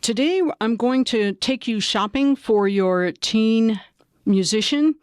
Today, I'm going to take you shopping for your teen musician.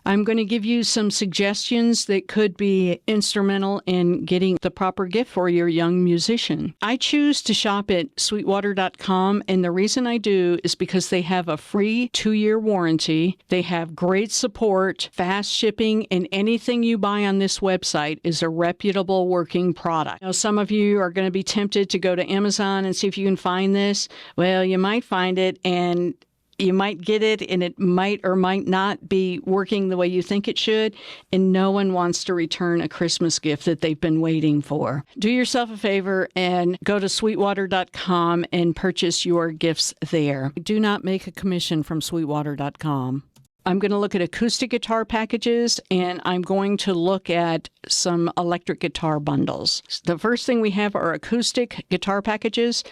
I'm going to give you some suggestions that could be instrumental in getting the proper gift for your young musician. I choose to shop at sweetwater.com, and the reason I do is because they have a free 2-year warranty. They have great support, fast shipping, and anything you buy on this website is a reputable working product. Now, some of you are going to be tempted to go to Amazon and see if you can find this. Well, you might find it, and you might get it, and it might or might not be working the way you think it should, and no one wants to return a Christmas gift that they've been waiting for. Do yourself a favor and go to sweetwater.com and purchase your gifts there. Do not make a commission from sweetwater.com. I'm going to look at acoustic guitar packages, and I'm going to look at some electric guitar bundles. The first thing we have are acoustic guitar packages.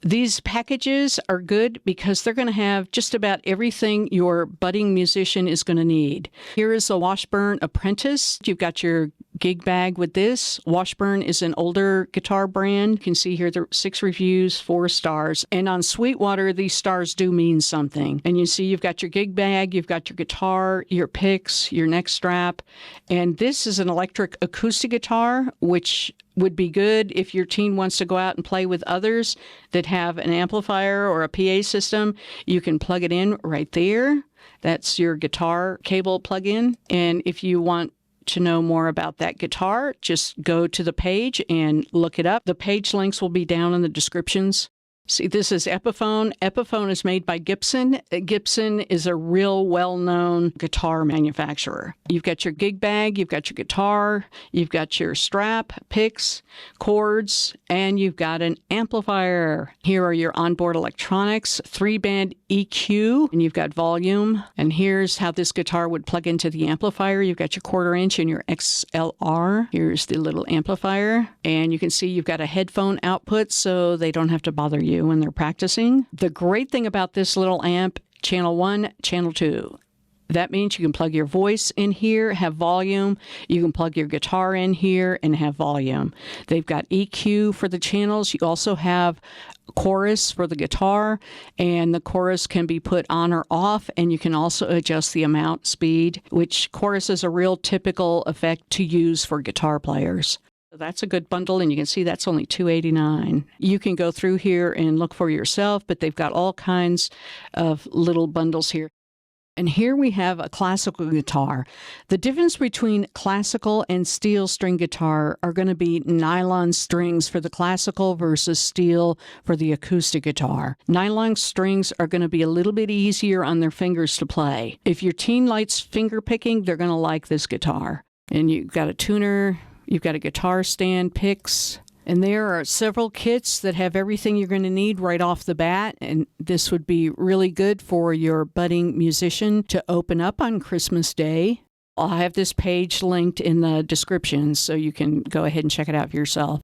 These packages are good because they're going to have just about everything your budding musician is going to need. Here is a Washburn Apprentice. You've got your gig bag with this. Washburn is an older guitar brand. You can see here there are 6 reviews, 4 stars. And on Sweetwater, these stars do mean something. And you see you've got your gig bag, you've got your guitar, your picks, your neck strap. And this is an electric acoustic guitar, which would be good if your teen wants to go out and play with others that have an amplifier or a PA system. You can plug it in right there. That's your guitar cable plug-in. And if you want to know more about that guitar, just go to the page and look it up. The page links will be down in the descriptions. See, this is Epiphone. Epiphone is made by Gibson. Gibson is a real well-known guitar manufacturer. You've got your gig bag, you've got your guitar, you've got your strap, picks, cords, and you've got an amplifier. Here are your onboard electronics, 3-band EQ, and you've got volume. And here's how this guitar would plug into the amplifier. You've got your 1/4 inch and your XLR. Here's the little amplifier. And you can see you've got a headphone output, so they don't have to bother you when they're practicing. The great thing about this little amp, channel 1, channel 2. That means you can plug your voice in here, have volume. You can plug your guitar in here and have volume. They've got EQ for the channels. You also have chorus for the guitar, and the chorus can be put on or off, and you can also adjust the amount, speed, which chorus is a real typical effect to use for guitar players. That's a good bundle, and you can see that's only $2.89. You can go through here and look for yourself, but they've got all kinds of little bundles here. And here we have a classical guitar. The difference between classical and steel string guitar are going to be nylon strings for the classical versus steel for the acoustic guitar. Nylon strings are going to be a little bit easier on their fingers to play. If your teen likes finger picking, they're going to like this guitar. And you've got a tuner. You've got a guitar stand, picks, and there are several kits that have everything you're going to need right off the bat, and this would be really good for your budding musician to open up on Christmas Day. I'll have this page linked in the description, so you can go ahead and check it out for yourself.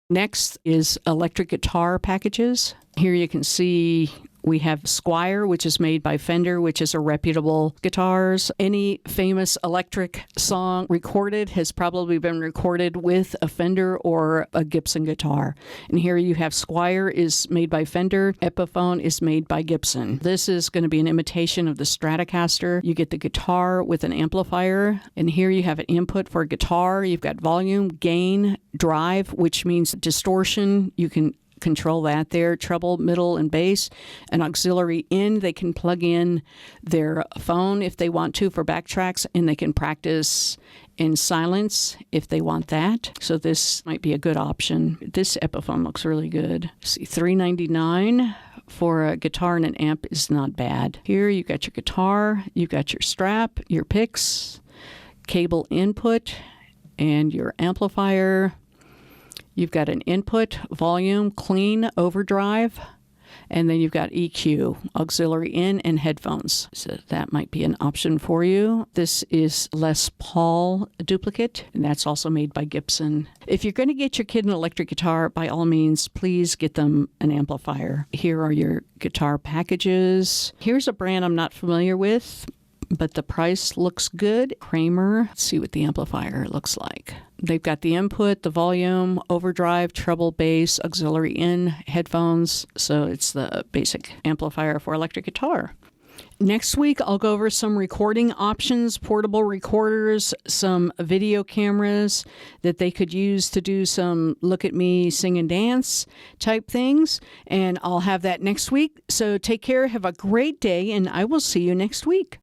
Next is electric guitar packages. Here you can see we have Squier, which is made by Fender, which is a reputable guitars. Any famous electric song recorded has probably been recorded with a Fender or a Gibson guitar. And here you have Squier is made by Fender. Epiphone is made by Gibson. This is going to be an imitation of the Stratocaster. You get the guitar with an amplifier. And here you have an input for a guitar. You've got volume, gain, drive, which means distortion. You can control that there, treble, middle, and bass. An auxiliary in, they can plug in their phone if they want to for backtracks, and they can practice in silence if they want that. So this might be a good option. This Epiphone looks really good. See, $3.99 for a guitar and an amp is not bad. Here you got your guitar, you got your strap, your picks, cable input, and your amplifier. You've got an input, volume, clean, overdrive, and then you've got EQ, auxiliary in, and headphones. So that might be an option for you. This is Les Paul duplicate, and that's also made by Gibson. If you're going to get your kid an electric guitar, by all means, please get them an amplifier. Here are your guitar packages. Here's a brand I'm not familiar with, but the price looks good. Kramer, let's see what the amplifier looks like. They've got the input, the volume, overdrive, treble, bass, auxiliary in, headphones. So it's the basic amplifier for electric guitar. Next week, I'll go over some recording options, portable recorders, some video cameras that they could use to do some look at me, sing and dance type things. And I'll have that next week. So take care, have a great day, and I will see you next week.